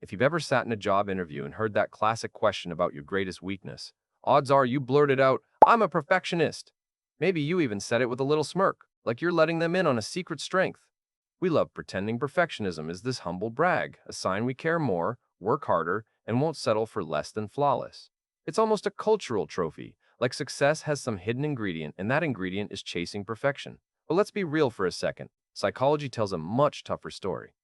If you've ever sat in a job interview and heard that classic question about your greatest weakness, odds are you blurted out, "I'm a perfectionist." Maybe you even said it with a little smirk, like you're letting them in on a secret strength. We love pretending perfectionism is this humble brag, a sign we care more, work harder, and won't settle for less than flawless. It's almost a cultural trophy, like success has some hidden ingredient, and that ingredient is chasing perfection. But let's be real for a second. Psychology tells a much tougher story.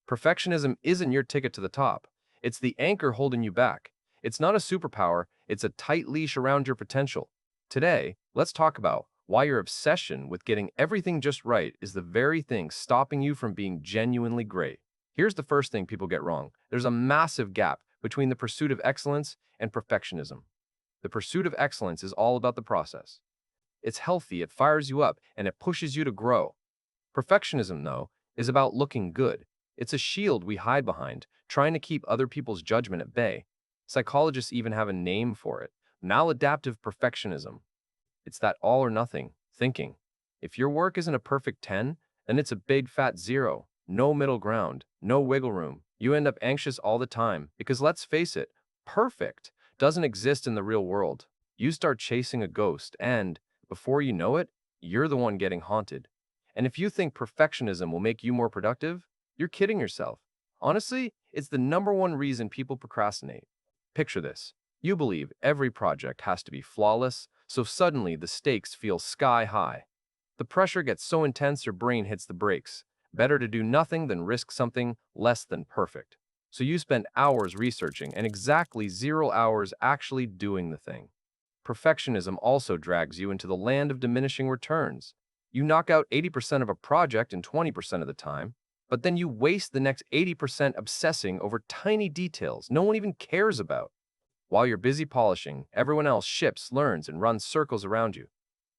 Perfectionism isn't your ticket to the top. It's the anchor holding you back. It's not a superpower, it's a tight leash around your potential. Today, let's talk about why your obsession with getting everything just right is the very thing stopping you from being genuinely great. Here's the first thing people get wrong. There's a massive gap between the pursuit of excellence and perfectionism. The pursuit of excellence is all about the process. It's healthy, it fires you up, and it pushes you to grow. Perfectionism, though, is about looking good. It's a shield we hide behind, trying to keep other people's judgment at bay. Psychologists even have a name for it: maladaptive perfectionism. It's that all or nothing thinking. If your work isn't a perfect 10, then it's a big fat 0. No middle ground, no wiggle room. You end up anxious all the time because let's face it, perfect doesn't exist in the real world. You start chasing a ghost and, before you know it, you're the one getting haunted. And if you think perfectionism will make you more productive, you're kidding yourself. Honestly, it's the number one reason people procrastinate. Picture this. You believe every project has to be flawless, so suddenly the stakes feel sky high. The pressure gets so intense your brain hits the brakes. Better to do nothing than risk something less than perfect. So you spend hours researching and exactly 0 hours actually doing the thing. Perfectionism also drags you into the land of diminishing returns. You knock out 80% of a project in 20% of the time, but then you waste the next 80% obsessing over tiny details no one even cares about. While you're busy polishing, everyone else ships, learns, and runs circles around you.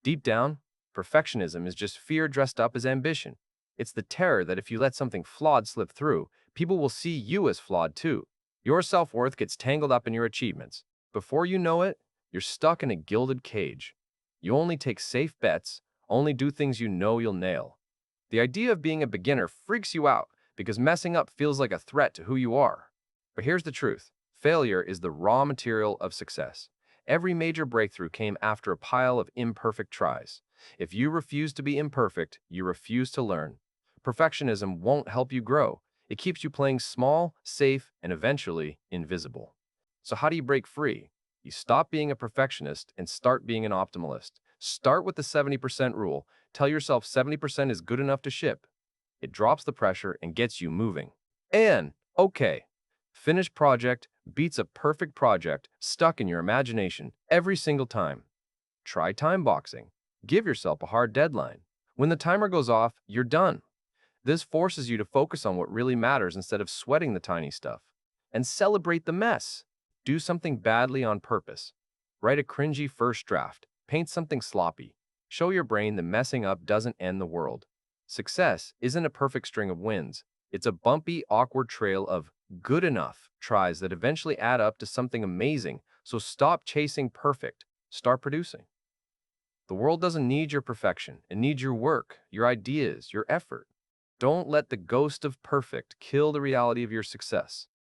Deep down, perfectionism is just fear dressed up as ambition. It's the terror that if you let something flawed slip through, people will see you as flawed too. Your self-worth gets tangled up in your achievements. Before you know it, you're stuck in a gilded cage. You only take safe bets, only do things you know you'll nail. The idea of being a beginner freaks you out because messing up feels like a threat to who you are. But here's the truth. Failure is the raw material of success. Every major breakthrough came after a pile of imperfect tries. If you refuse to be imperfect, you refuse to learn. Perfectionism won't help you grow. It keeps you playing small, safe, and eventually invisible. So how do you break free? You stop being a perfectionist and start being an optimalist. Start with the 70% rule. Tell yourself 70% is good enough to ship. It drops the pressure and gets you moving. And, okay, finished project beats a perfect project stuck in your imagination every single time. Try time boxing. Give yourself a hard deadline. When the timer goes off, you're done. This forces you to focus on what really matters instead of sweating the tiny stuff. And celebrate the mess. Do something badly on purpose. Write a cringy first draft. Paint something sloppy. Show your brain that messing up doesn't end the world. Success isn't a perfect string of wins. It's a bumpy, awkward trail of good enough tries that eventually add up to something amazing. So stop chasing perfect. Start producing. The world doesn't need your perfection. It needs your work, your ideas, your effort. Don't let the ghost of perfect kill the reality of your success.